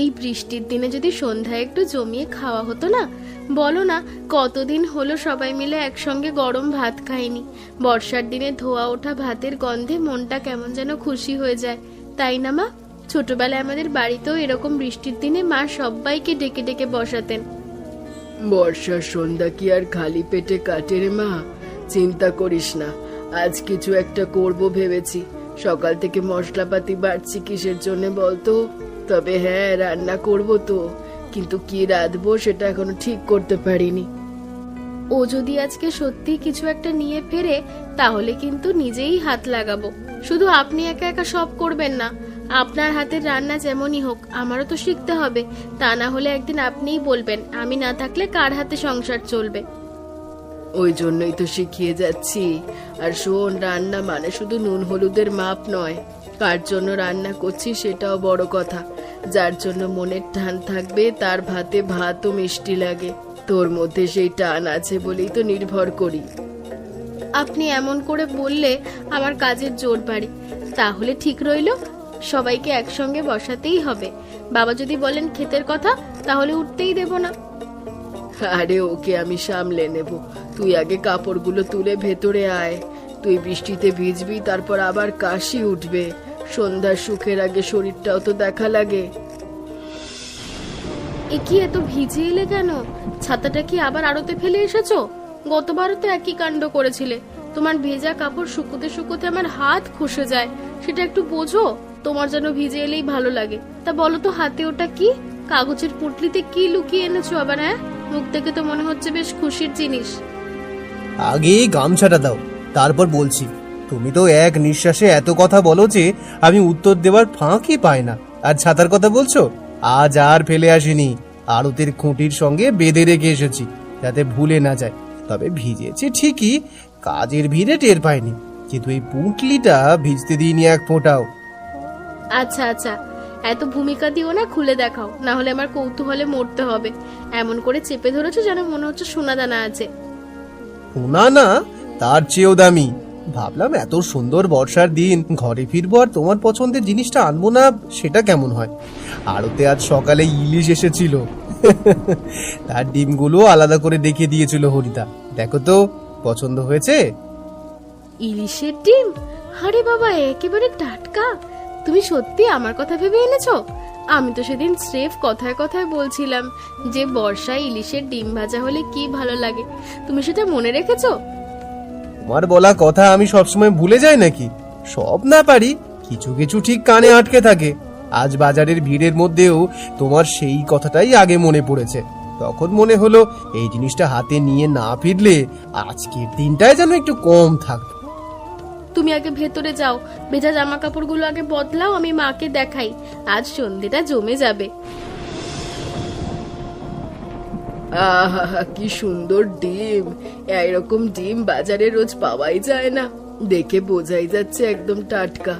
এই বৃষ্টির দিনে যদি সন্ধ্যায় একটু জমিয়ে খাওয়া হতো না। বলো না, কতদিন হলো সবাই মিলে একসঙ্গে গরম ভাত খাইনি। বর্ষার দিনে ধোয়া ওঠা ভাতের গন্ধে মনটা কেমন যেন খুশি হয়ে যায়, তাই না মা? ছোটবেলায় আমাদের বাড়িতেও এরকম বৃষ্টির দিনে মা সবাইকে ডেকে ডেকে বসাতেন। বর্ষার সন্ধ্যা কি আর খালি পেটে কাটে রে মা? চিন্তা করিস না, আজ কিছু একটা করব ভেবেছি। সকাল থেকে মশলাপাতি বাড়ছি কিসের জন্য বলতো? তবে হ্যাঁ, রান্না করব তো, কিন্তু কি রাঁধবো সেটা এখনো ঠিক করতে পারিনি। ও যদি আজকে সত্যি কিছু একটা নিয়ে ফেরে, তাহলে কিন্তু নিজেই হাত লাগাবো। শুধু আপনি একা একা সব করবেন না। আপনার হাতের রান্না যেমনই হোক, আমারও তো শিখতে হবে। তা না হলে একদিন আপনিই বলবেন, আমি না থাকলে কার হাতে সংসার চলবে। ওই জন্যই তো শিখিয়ে যাচ্ছি। আর শোন, রান্না মানে শুধু নুন হলুদের মাপ নয়, কার জন্য রান্না করছি সেটাও বড় কথা। যার জন্য মনের টান থাকবে তার ভাতে ভাতও মিষ্টি লাগে। তোর মধ্যে সেই টান আছে বলেই তো নির্ভর করি। আপনি এমন করে বললে আমার কাজের জোর বাড়ে। তাহলে ঠিক রইল, সবাইকে একসঙ্গে বসাতেই হবে। বাবা যদি বলেন ক্ষেতের কথা, তাহলে উঠতেই দেব না। আরে ওকে আমি সামলে নেব। তুই আগে কাপড়গুলো তুলে ভেতরে আয়। তুই বৃষ্টিতে ভিজবি, তারপর আবার কাশি উঠবে। সন্ধ্যার সুখের আগে শরীরটাও তো দেখা লাগে। এ কি, এত ভিজে এলে কেন? ছাতাটা কি আবার আড়তে ফেলে এসেছো? গতবারও তো একই কাণ্ড করেছিলে। তোমার ভেজা কাপড় শুকোতে শুকোতে আমার হাত খসে যায়, সেটা একটু বোঝো। তোমার যেন ভিজে এলেই ভালো লাগে। তা বলো তো, হাতে ওটা কি? কাগজের পুটলিতে কি লুকিয়ে এনেছো আবার? হ্যাঁ, মুখ থেকে তো মনে হচ্ছে বেশ খুশির জিনিস। আগে গামছাটা দাও, তারপর বলছি। তুমি তো এক নিঃশ্বাসে এত কথা বলো যে আমি উত্তর দেওয়ার ফাঁকই পাই না। আর ছাতার কথা বলছো? আজ আর ফেলে আসিনি, আড়তের খুঁটির সঙ্গে বেঁধে রেখে এসেছি যাতে ভুলে না যায়। তবে ভিজেছি ঠিকই, কাজের ভিড়ে টের পাইনি, কিন্তু এই পুঁটলিটা ভিজতে দিইনি এক ফোঁটাও। আচ্ছা আচ্ছা, এত ভূমিকা দিও না, খুলে দেখাও, না হলে আমার কৌতূহলে মরতে হবে। এমন করে চেপে ধরেছো যেন মনে হচ্ছে সোনা দানা আছে। শোনা না, তার চেয়েও দামি। ভাবলাম এত সুন্দর বর্ষার দিন ঘরে ফিরবো আর তোমার পছন্দের জিনিসটা আনবো না, সেটা কেমন হয়? আড়তে আজ সকালে ইলিশ এসেছিল, তার ডিমগুলো আলাদা করে দেখিয়ে দিয়েছিল হরিদা। দেখো তো পছন্দ হয়েছে? ইলিশের ডিম? আরে বাবা, একেবারে টাটকা। তুমি সত্যি আমার কথা ভেবে এনেছো? আমি তো সেদিন স্রেফ কথায় কথায় বলছিলাম যে বর্ষায় ইলিশের ডিম ভাজা হলে কি ভালো লাগে। তুমি সেটা মনে রেখেছো? তোমার বলা কথা আমি সবসময় ভুলে যাই নাকি? সব না পারি, কিছু কিছু ঠিক কানে আটকে থাকে। আজ বাজারের ভিড়ের মধ্যেও তোমার সেই কথাটাই আগে মনে পড়েছে। তখন মনে হলো এই জিনিসটা হাতে নিয়ে না ফিরলে আজকের দিনটাই যেন একটু কম থাকবে। তুমি আগে ভেতরে যাও, ভেজা জামা কাপড়গুলো আগে বদলাও, আমি মাকে দেখাই। আজ সন্ধ্যেটা জমে যাবে। আহা, কি সুন্দর ডিম! এরকম ডিম বাজারে রোজ পাওয়াই যায় না। দেখে বোঝাই যাচ্ছে একদম টাটকা।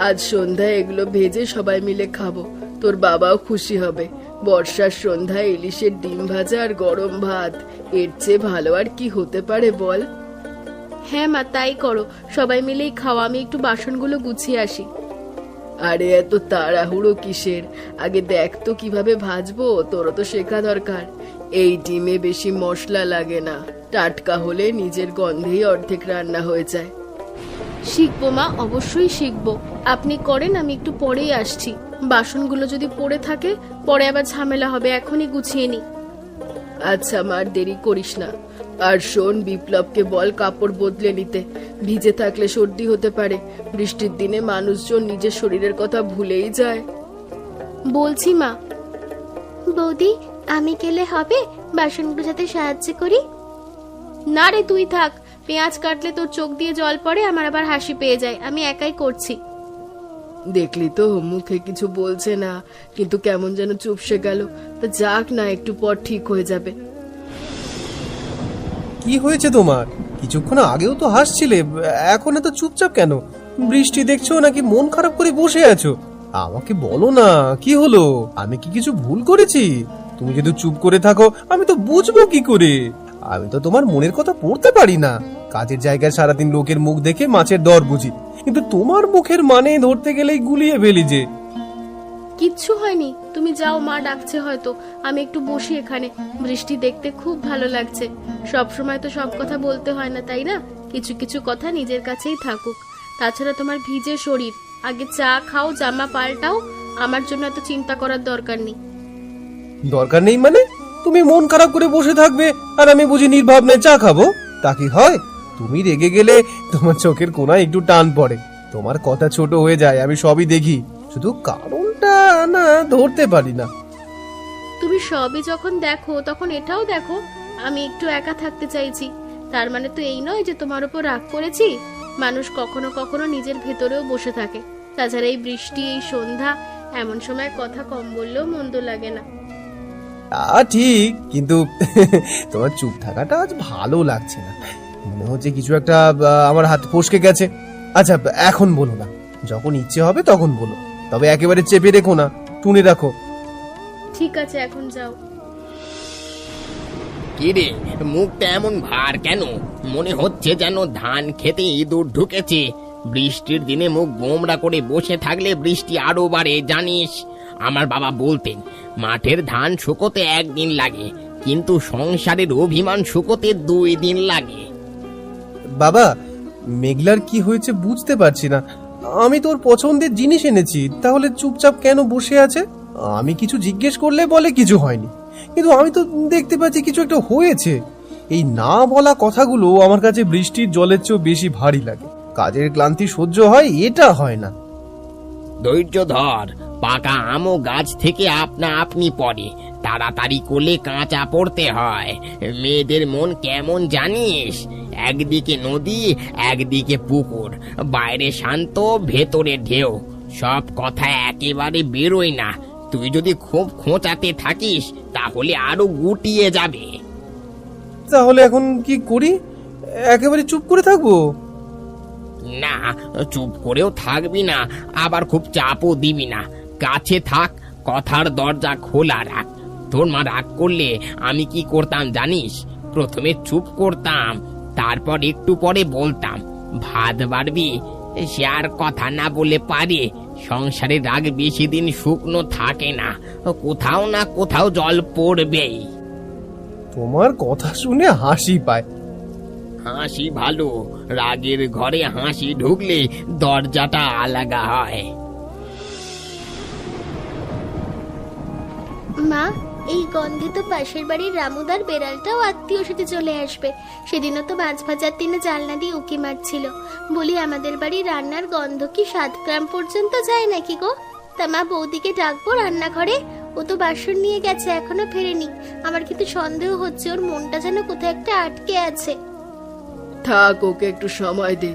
আজ সন্ধ্যায় এগুলো ভেজে সবাই মিলে খাবো। তোর বাবাও খুশি হবে। বর্ষার সন্ধ্যায় ইলিশের ডিম ভাজা আর গরম ভাত, এর চেয়ে ভালো আর কি হতে পারে বল? হ্যাঁ মা, তাই করো। সবাই মিলেই খাওয়া। আমি একটু বাসনগুলো গুছিয়ে আসি। আরে এত তাড়াহুড়ো কিসের? আগে দেখ তো কিভাবে ভাজবো, তোরও তো শেখা দরকার। এই ডিমে বেশি মশলা লাগে না, টাটকা হলে নিজের গন্ধেই অর্ধেক রান্না হয়ে যায়। শিখবো মা, অবশ্যই শিখবো। আপনি করেন, আমি একটু পরেই আসছি। বাসনগুলো যদি পড়ে থাকে পরে আবার ঝামেলা হবে, এখনই গুছিয়ে নি। আচ্ছা মার, দেরি করিস না। আর শোন, বিপ্লবকে বল কাপড় বদলে নিতে। ভিজে থাকলে সর্দি হতে পারে। বৃষ্টির দিনে মানুষজন নিজের শরীরের কথা ভুলেই যায়। বলছি মা। বৌদি, আমি গেলে হবে? বাসনগুলো যাতে সাহায্য করি। না রে, তুই থাক। পেঁয়াজ কাটলে তোর চোখ দিয়ে জল পড়ে, আমার আবার হাসি পেয়ে যায়। আমি একাই করছি। দেখলি তো, মুখে কিছু বলছে না, কিন্তু কেমন যেন চুপসে গেল। তা যাক না, একটু পর ঠিক হয়ে যাবে। কি হয়েছে তোমার? কিছুক্ষণ আগেও তো হাসছিলে, এখন এত চুপচাপ কেন? বৃষ্টি দেখছো নাকি মন খারাপ করে বসে আছো? আমাকে বলো না, কি হলো? আমি কি কিছু ভুল করেছি? তুমি যদি চুপ করে থাকো আমি তো বুঝবো কি করে? আমি তো তোমার মনের কথা পড়তে পারি না। কাজের জায়গায় সারাদিন লোকের মুখ দেখে মাছের দর বুঝি, কিন্তু তোমার মুখের মানে ধরতে গেলেই গুলিয়ে ফেলি যে। কিচ্ছু হয়নি, তুমি যাও, মা ডাকছে হয়তো। আমি একটু বসি এখানে, বৃষ্টি দেখতে খুব ভালো লাগছে। সব সময় তো সব কথা বলতে হয় না, তাই না? কিছু কিছু কথা নিজের কাছেই থাকুক। তাছাড়া তোমার ভিজে শরীর, আগে চা খাও, জামা পাল্টাও। আমার জন্য এত চিন্তা করার দরকার নেই। দরকার নেই মানে? তুমি মন খারাপ করে বসে থাকবে আর আমি বুঝি নির্ভাবনায় চা খাবো? তা কি হয়? তুমি রেগে গেলে তোমার চোখের কোণায় একটু টান পড়ে, তোমার কথা ছোট হয়ে যায়, আমি সবই দেখি, শুধু কারণটা না ধরতে পারি না। তুমি সবই যখন দেখো তখন এটাও দেখো, আমি একটু একা থাকতে চাইছি। তার মানে তো এই নয় যে তোমার উপর রাগ করেছি। মানুষ কখনো কখনো নিজের ভেতরেও বসে থাকে। তাছাড়া এই বৃষ্টি, এই সন্ধ্যা, এমন সময় কথা কম বললেও মন্দ লাগে না। ঠিক, কিন্তু তোমার চুপ থাকাটা আজ ভালো লাগছে না। মনে হচ্ছে কিছু একটা আমার হাত ফসকে গেছে। আচ্ছা, এখন বলো না, যখন ইচ্ছে হবে তখন বলো, তবে একেবারে চেপে রেখো না, টুনে রাখো। ঠিক আছে, এখন যাও। কিরে, মুখটা এমন ভার কেন? মনে হচ্ছে যেন ধান খেতে ইঁদুর ঢুকেছে। বৃষ্টির দিনে মুখ গোমড়া করে বসে থাকলে বৃষ্টি আরো বাড়ে, জানিস? আমার বাবা বলতেন, মাঠের ধান শুকোতে 1 দিন লাগে, কিন্তু সংসারের অভিমান শুকোতে 2 দিন লাগে। বাবা, মেঘলার কি হয়েছে বুঝতে পারছি না। আমি তোর পছন্দের জিনিস এনেছি, তাহলে চুপচাপ কেন বসে আছে? আমি কিছু জিজ্ঞেস করলে বলে কিছু হয়নি, কিন্তু আমি তো দেখতে পাচ্ছি কিছু একটা হয়েছে। এই না বলা কথাগুলো আমার কাছে বৃষ্টির জলের চেয়েও বেশি ভারী লাগে। কাজের ক্লান্তি সহ্য হয়, এটা হয় না। ধৈর্য ধর, পাকা আমও গাছ থেকে আপনা আপনি পড়ে, তাড়াতাড়ি করলে কাঁচা পড়তে হয়। মেয়েদের মন কেমন জানিস? একদিকে নদী, একদিকে পুকুর, বাইরে শান্ত, ভেতরে ঢেউ। সব কথা একেবারে বেরোয় না। তুই যদি খুব খোঁচাতে থাকিস তাহলে আরো গুটিয়ে যাবে। তাহলে এখন কি করি? একেবারে চুপ করে থাকবো? না, চুপ করেও থাকবি না, আবার খুব চাপও দিবি না। কাছে থাক, কথার দরজা খোলা রাখ। তোর মা রাগ করলে আমি কি করতাম জানিস? প্রথমে চুপ করতাম, তারপর একটু পরে বলতাম, ভাত বাড়বি? সে আর কথা না বলে পারে। সংসারে রাগ বেশি দিন শুকনো থাকে না, কোথাও না কোথাও জল পড়বেই। তোমার কথা শুনে হাসি পায়। হাসি ভালো, রাগের ঘরে হাসি ঢুকলে দরজাটা আলাদা হয়। মা, এই গন্ধে তো পাশের বাড়ির রামুদার বেড়ালটাও আত্মীয় সাথে চলে আসবে। সেদিনও তো মাছ ভাজার দিনে জানলা দিয়ে উকি মারছিল। বলি, আমাদের বাড়ির রান্নার গন্ধ কি 7 গ্রাম পর্যন্ত যায় নাকি গো? তা মা, বৌদিকে ডাকবো রান্নাঘরে? ও তো বাসন নিয়ে গেছে, এখনো ফেরেনি। আমার কিন্তু সন্দেহ হচ্ছে ওর মনটা যেন কোথাও একটা আটকে আছে। থাক, ওকে একটু সময় দে।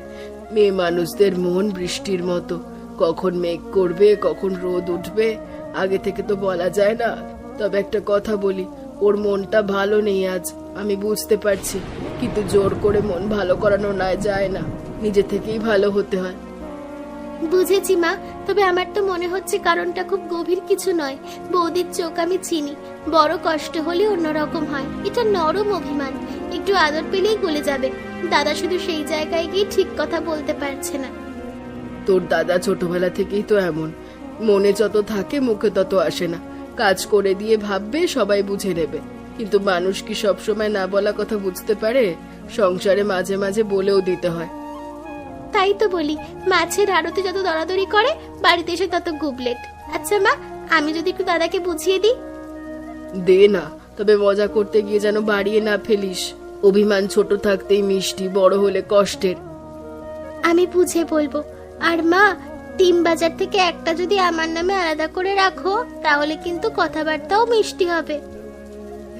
মেয়ে মানুষদের মন বৃষ্টির মতো, কখন মেঘ করবে, কখন রোদ উঠবে, আগে থেকে তো বলা যায় না। তবে একটা কথা বলি, ওর মনটা ভালো নেই আজ, আমি বুঝতে পারছি, কিন্তু জোর করে মন ভালো করানো না যায় না, নিজে থেকেই ভালো হতে হয়। বুঝেছি মা, তবে আমার তো মনে হচ্ছে কারণটা খুব গভীর কিছু নয়। বৌদির চোখ আমি চিনি, বড় কষ্ট হলে অন্যরকম হয়। এটা নরম অভিমান, একটু আদর পেলেই গলে যাবে। দাদা শুধু সেই জায়গায় গিয়ে ঠিক কথা বলতে পারছে না। তোর দাদা ছোটবেলা থেকেই তো এমন, মনে যত থাকে মুখে তত আসে না। কাজ করে দিয়ে ভাববে সবাই বুঝে নেবে, কিন্তু মানুষ কি সবসময় না বলা কথা বুঝতে পারে? সংসারে মাঝে মাঝে বলেও দিতে হয়। তাই তো বলি, মাছের আড়তে যত দরাদরি করে, বাড়িতে এসে তত গুবলেট। আচ্ছা মা, আমি যদি একটু দাদাকে বুঝিয়ে দিই? দে না, তবে মজা করতে গিয়ে যেন বাড়িয়ে না ফেলিস। অভিমান ছোট থাকতেই মিষ্টি, বড় হলে কষ্টের। আমি বুঝে বলবো। আর মা, টিম বাজার থেকে একটা যদি আমার নামে আলাদা করে রাখো, তাহলে কিন্তু কথাবার্তাও মিষ্টি হবে।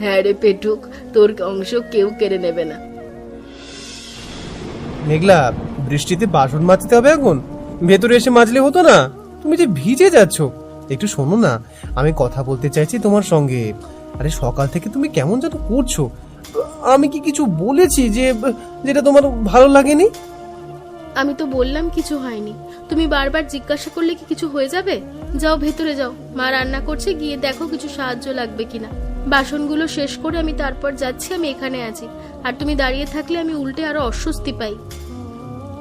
হ্যাঁ রে পেটুক, তোর অংশ কেউ কেড়ে নেবে না। মেঘলা, বৃষ্টিতে বাসন মাজতে হবে এখন? ভেতরে এসে মাজলে হতো না? তুমি যে ভিজে যাচ্ছ। একটু শোনো না, আমি কথা বলতে চাইছি তোমার সঙ্গে। আরে সকাল থেকে তুমি কেমন যেন করছো। আমি কি কিছু বলেছি যেটা তোমার ভালো লাগেনি? আমি তো বললাম কিছু হয়নি। তুমি বারবার জিজ্ঞাসা করলে কি কিছু হয়ে যাবে? যাও, ভেতরে যাও, মা রান্না করছে, গিয়ে দেখো কিছু সাহায্য লাগবে কিনা। বাসনগুলো শেষ করে আমি তারপর যাচ্ছি, আমি এখানে আছি। আর তুমি দাঁড়িয়ে থাকলে আমি উল্টে আরো অস্বস্তি পাই।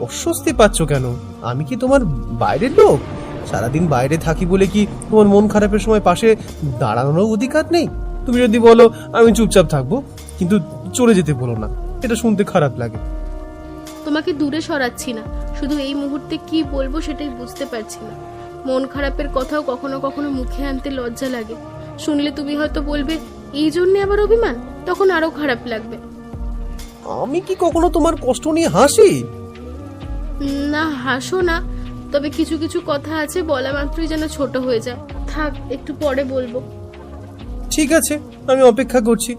অস্বস্তি পাচ্ছ কেন? আমি কি তোমার বাইরের লোক? সারাদিন বাইরে থাকি বলে কি তোমার মন খারাপের সময় পাশে দাঁড়ানোর অধিকার নেই? তুমি যদি বলো আমি চুপচাপ থাকবো, কিন্তু চলে যেতে বলো না, এটা শুনতে খারাপ লাগে। তোমাকে দূরে সরাচ্ছি না, শুধু এই মুহূর্তে কি বলবো সেটাই বুঝতে পারছি না। মন খারাপের কথাও কখনো কখনো মুখে আনতে লজ্জা লাগে। শুনলে তুমি হয়তো বলবে এই জন্য আবার অভিমান, তখন আরো খারাপ লাগবে। আমি কি কখনো তোমার কষ্ট নিয়ে হাসি? না, হাসো না, তবে কিছু কিছু কথা আছে বলা মাত্রই যেন ছোট হয়ে যায়। থাক, একটু পরে বলবো। ঠিক আছে, আমি অপেক্ষা করছি।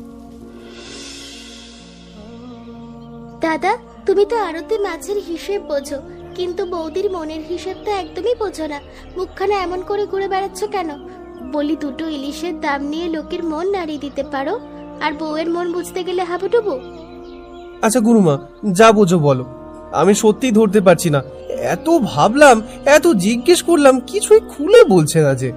দাদা, তুমি তো আড়তে মাছের হিসেব বোঝো, কিন্তু বৌদির মনের হিসেব তো একদমই বোঝো না। মুখখানা এমন করে ঘুরে বেড়াচ্ছ কেন? বলি, দুটো ইলিশের দাম নিয়ে লোকের মন নাড়িয়ে দিতে পারো, আর বউয়ের মন বুঝতে গেলে হাবুডুবু। আচ্ছা গুরুমা, যা বোঝো বলো, আমি সত্যি ধরতে পারছি না। এত ভাবলাম, এত জিজ্ঞেস করলাম, কিছুই খুলে বলছে না যে।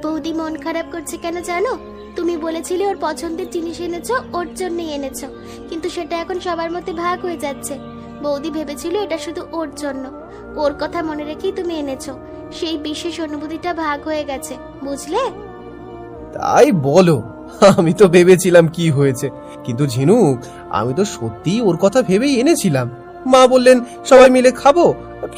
বৌদি মন খারাপ করছে কেন জানো? তুমি বলেছিলে ওর পছন্দের জিনিস এনেছো, ওর জন্যই এনেছো, কিন্তু সেটা এখন সবার মধ্যে ভাগ হয়ে যাচ্ছে। বৌদি ভেবেছিল এটা শুধু ওর জন্য, ওর কথা মনে রেখেই তুমি এনেছো। সেই বিশেষ অনুভূতিটা ভাগ হয়ে গেছে, বুঝলে? তাই বলো, আমি তো ভেবেছিলাম কি হয়েছে, কিন্তু ঝিনুক, আমি তো সত্যি ওর কথা ভেবেই এনেছিলাম। মা বললেন সবাই মিলে খাবো,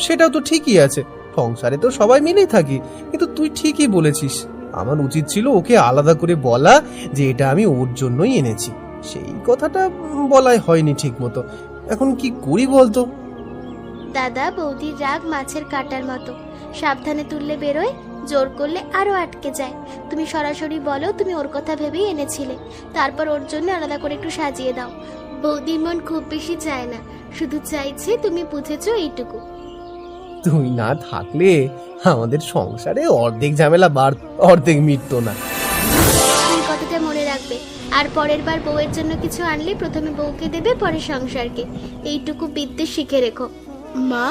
সেটাও তো ঠিকই আছে, সংসারে তো সবাই মিলেই থাকি। কিন্তু তুই ঠিকই বলেছিস, আমার উচিত ছিল ওকে আলাদা করে বলা যে এটা আমি ওর জন্যই এনেছি। সেই কথাটা বলাই হয়নি ঠিক মতো। এখন কি করি বলতো? দাদা, বৌদির রাগ মাছের কাঁটার মতো, সাবধানে তুললে বেরোয়, জোর করলে আরো আটকে যায়। তুমি সরাসরি বলো তুমি ওর কথা ভেবেই এনেছিলে, তারপর ওর জন্য আলাদা করে একটু সাজিয়ে দাও। বৌদির মন খুব বেশি চায় না, শুধু চাইছে তুমি বুঝেছো এইটুকু। তুই না থাকলে আমাদের সংসারে অর্ধেক ঝামেলা অর্ধেক মিটতো না। এই কথাটা মনে রাখবে, আর পরের বার বউয়ের জন্য কিছু আনলে প্রথমে বউকে দেবে, পরে সংসারকে। এইটুকু বিদ্যে শিখে রেখো। মা,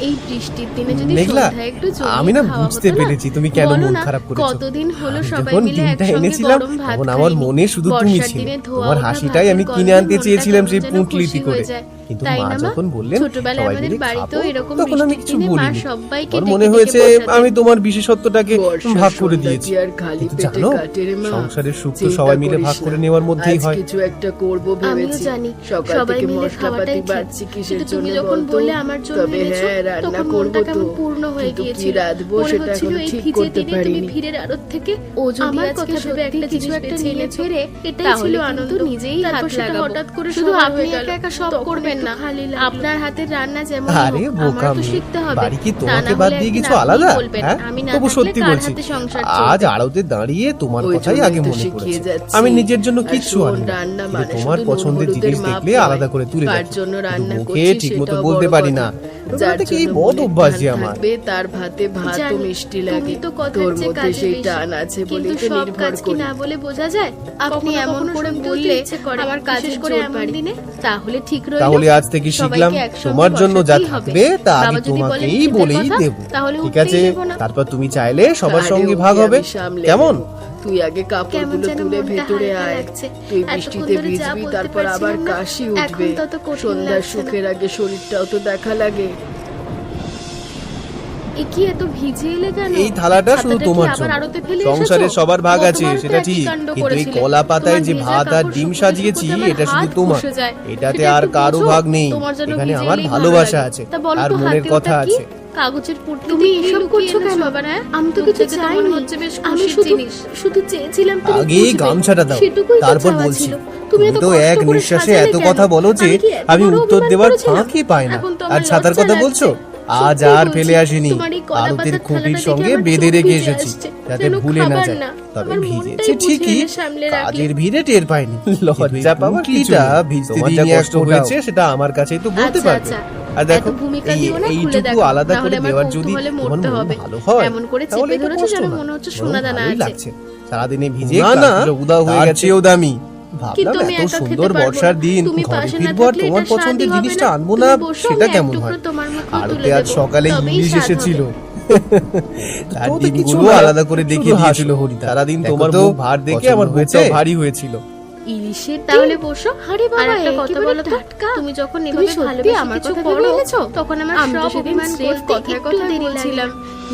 এই বৃষ্টির দিনে যদি মেঘলা, সন্ধ্যায় একটু জমিয়ে আমি না খাওয়া বুঝতে হতো না? পেরেছি তুমি কেন বলো মন না, খারাপ করেছো। কতদিন হলো আমি সবাই যখন মিলে ডিমটা একসঙ্গে এনেছিলাম, গরম ভাত তখন আমার খাইনি। মনে শুধু তুমি বর্ষার ছিলে। দিনে ধোয়া তোমার ওঠা হাসিটাই আমি ভাতের কিনে গন্ধে আনতে মনটা চেয়েছিলাম সেই কেমন যেন পুঁটলিটি খুশি করে, হয়ে যায়। কিন্তু তাই মা না মা? যখন বললেন ছোটবেলায় সবাই আমাদের মিলে বাড়িতেও খাবো, এরকম তখন আমি বৃষ্টির কিছু দিনে মা বলিনি। সবাইকে আমার ডেকে মনে ডেকে হয়েছে বসাতেন। আমি তোমার বিশেষত্বটাকে বর্ষার ভাগ করে সন্ধ্যা দিয়েছি। কি আর খালি কিন্তু পেটে জানো, কাটে রে মা? সংসারের সুখ তো চিন্তা সবাই মিলে করিস ভাগ করে না। নেওয়ার মধ্যেই আজ হয়। কিছু একটা করব আমিও ভেবেছি। জানি সকাল সবাই থেকে মিলে মশলাপাতি খাওয়াটাই ঠিক, বাড়ছি কিসের কিন্তু তুমি জন্য যখন বলতো? বললে আমার জন্য তবে এনেছো, হ্যাঁ, রান্না তখন করব মনটা তো, কেমন পূর্ণ হয়ে কিন্তু কি গিয়েছিল। রাঁধবো মনে সেটা হচ্ছিল এখনো এই ঠিক ভিজে করতে দিনে তুমি পারিনি। ভিড়ের আড়ত থেকে ও যদি আমার আজকে কথা ভেবে একটা সত্যি কিছু একটা বেছে নিয়ে এনেছে, ফেরে, এটাই ছিল আনন্দ। নিজেই হাত লাগাবো। হঠাৎ করে শুধু আপনি একা একা সব করবেন না, আপনার হাতের রান্না যেমন আরে হোক, বোকা আমারও তো মেয়ে, শিখতে হবে। বাড়ি কি তা তোমাকে না বাদ হলে দিয়ে একদিন কিছু আপনিই আলাদা? বলবেন, হ্যাঁ, আমি না তবু থাকলে সত্যি কার বলছি, হাতে সংসার আজ চলবে? আড়তে দাঁড়িয়ে তোমার ওই কথাই জন্যই আগে তো মনে শিখিয়ে পড়েছে। যাচ্ছি। আমি নিজের জন্য আর কিচ্ছু শোন, আনি না, রান্না কিন্তু মানে তোমার শুধু পছন্দের নুন জিনিস হলুদের দেখলে মাপ আলাদা নয়। করে তুলে কার রাখি, জন্য কিন্তু রান্না মুখে করছিস ঠিক মতো সেটাও বলতে বড় পারি না। কথা। যার থেকে এই জন্য বদ মনে অভ্যাসই টান আমার। থাকবে, তার ভাতে ভাতও জানি, মিষ্টি তুমি লাগে। তো কথার তোর চেয়ে মধ্যে কাজে সেই বেশি। টান আছে বলেই কিন্তু তো সব নির্ভর কাজ কি করি। না বলে বোঝা যায়? আপনি কখনো এমন কখনো করে শুনতেও তো বললে ইচ্ছে করে, আমার বিশেষ কাজের করে জোর এমন বাড়ি। দিনে। তাহলে ঠিক রইল। তাহলে আজ থেকে শিখলাম, সবাইকে একসঙ্গে তোমার জন্য যা বসাতেই হবে। থাকবে তা বাবা আমি যদি বলেন তোমাকেই খেতে বলেই কথা, দেব, তাহলে ঠিক উঠতেই আছে? দেব না। তারপর তুমি চাইলে সবার আরে সঙ্গে ওকে ভাগ হবে, আমি সামলে কেমন? নেব। তুই আগে কেমন কাপড়গুলো যেন তুলে মনটা ভেতরে হালকা আয়। লাগছে। তুই এতক্ষণ বৃষ্টিতে ধরে যা ভিজবি, বলতে তারপর আবার পারছিলাম না, কাশি এখন উঠবে। তত কঠিন সন্ধ্যার লাগছে না। সুখের আগে শরীরটাও তো দেখা লাগে। এ কি এত ভিজে এলে কেন? এই থালাটা শুধু ছাতাটা কি তোমার আবার জন্য। আড়তে ফেলে সংসারে এসেছো? সবার ভাগ আছে, গতবারও তো সেটা একই ঠিক, কাণ্ড কিন্তু এই করেছিলে। কলা পাতায় তোমার যে ভেজা ভাত আর কাপড় ডিম শুকোতে সাজিয়েছি, শুকোতে আমার এটা শুধু হাত তোমার। খসে যায়। এটাতে সেটা আর একটু কারো বোঝো। ভাগ নেই, তোমার যেন এখানে ভিজে আমার এলেই ভালো ভালোবাসা লাগে। আছে তা বলো আর তো, মনের হাতে কথা ওটা কি? আছে। কাগজের পুটলি তুমি দিয়ে এসব লুকিয়ে করছো এনেছো কেন? আবার, হ্যাঁ? আমি তো দূর কিছু থেকে তো মনে চাইনি। হচ্ছে বেশ আমি খুশির জিনিস। শুধু চেয়েছিলাম তুমি আগে বুঝবে। গামছাটা দাও, সেটুকুই তো তারপর চাওয়া বলছি। ছিল। তুমি এত তো কষ্ট এক করে নিঃশ্বাসে সাজালে এত কেন? কথা বলো যে আমি কি এত আমি বড় উত্তর অভিমান দেওয়ার করেছিলাম? ফাঁকই পাই না। এখন তো আর আমার ছাতার লজ্জা কথা লাগছে। বলছো? আজ সত্যি আর বলছি, ফেলে আসিনি, তোমার এই কলা আরতির পাতার খুঁটির থালাটা সঙ্গে দেখে আমার বেঁধে চোখ রেখে ভিজে এসেছি, আসছে। যাতে যেন ভুলে না খাবার যায়। না। তবে আমার ভিজেছে মনটাই বুঝে ঠিকই, এনে সামলে রাখলে। কাজের ভিড়ে টের পাইনি। লজ্জা পাওয়ার কিছু পুঁটলিটা নেই। ভিজতে তোমার দিয়ে যা কষ্ট কষ্ট হয়েছে হয়েছে সেটা আমার কাছেই তো বলতে আচ্ছা, পারবে। আচ্ছা। আর দেখো, এত ভূমিকা এই দিও না, খুলে এইটুকু দেখো। আলাদা নাহলে করে আমার দেওয়ার যদি কৌতূহলে তোমার মরতে মন হবে। ভালো হয়, এমন করে তাহলে চেপে এটা ধরেছো কষ্ট যেন না, মনে হচ্ছে বরং সোনা দানা ভালোই আছে। লাগছে। সারাদিনে ভিজে না, না, ক্লান্তিটা উদাও হয়ে তার গেছে। চেয়েও দামি। কিন্তু ভাবলাম আমি এত একা খেতে সুন্দর পারবো না। বর্ষার দিন, তুমি ঘরে পাশে না ফিরবো আর থাকলে তোমার এটা পছন্দের স্বাদই হবে জিনিসটা না। আনবো তুমি না, বসো, সেটা আমি এক কেমন টুকরো হয়? তোমার মুখেও আরতে তুলে আজ দেবো। সকালে তবেই ইলিশ স্বাদ এসেছিল, হবে। তার তো তো কিছু ডিমগুলো না, আলাদা করে শুধু দেখিয়ে দিয়েছিল হাসো। হরিদা। সারাদিন দেখো তোমার তো, মুখ ভার দেখে আমার পছন্দ বুকটাও হয়েছে? ভারী হয়েছিল। ইলিশের তাহলে বসো। আরে বাবা, আর একটা কথা একেবারে বলো তো, টাটকা। তুমি যখন তুমি এভাবে সত্যি ভালোবেসে আমার কিছু কথা করো, ভেবে এনেছো? তখন আমার আমি তো সব সেদিন অভিমান স্রেফ বলতে কথায় একটু কথায় দেরি বলছিলাম। লাগছিলাম।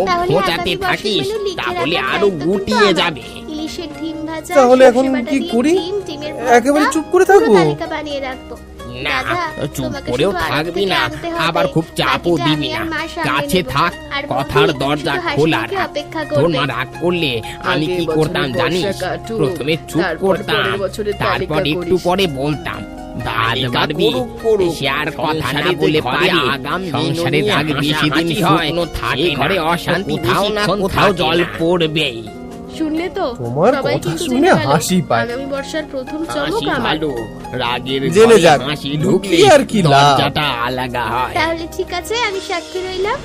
খুব তাহলে খোঁচাতে আগামী বছর থাকিস মেনু লিখে তাহলে রাখার আরো দায়িত্ব কিন্তু গুটিয়ে আমার। যাবে। ইলিশের ডিম ভাজা, তাহলে এখন সর্ষে বাটা কি দিয়ে করি? ডিম, ডিমের একেবারে ভর্তা, চুপ করে পুরো থাকবো? তালিকা বানিয়ে রাখবো। না দাদা, চুপ তোমাকে করেও শুধু আড়ত থাকবি থেকে না, আনতে হবে। আবার খুব চাপও বাকিটা দিবি আমি না। আর মা সামলে কাছে নেবো। থাক, আর কথার বৌদি দরজা শুধু হাসি খোলা মুখে রাখ। অপেক্ষা তোর করবে। মা রাগ করলে আমি আগে কি বছরের করতাম বর্ষা জানিস? কাটুক, প্রথমে চুপ তারপর করতাম, পরের বছরের তালিকা তারপর একটু করিস। পরে বলতাম বাদ বাড়বি সে আর কথা না বলে পারি। সংসারে রাগ বেশি দিন শুকনো থাকে, ঘরে অশান্তি থাও না কোথাও জল পড়বেই। শুনলে তো তোমার সবাই কথা কিন্তু শুনে জেনে গেল। হাসি পায়। আগামী বর্ষার প্রথম চমক হাসি আমার। ভালো, রাগের জেনে ঘরে যাক, হাসি ঢুকলে ঢুকলে আর কি লাভ? দরজাটা আলাদা হয়। তাহলে ঠিক আছে, আমি সাক্ষী রইলাম।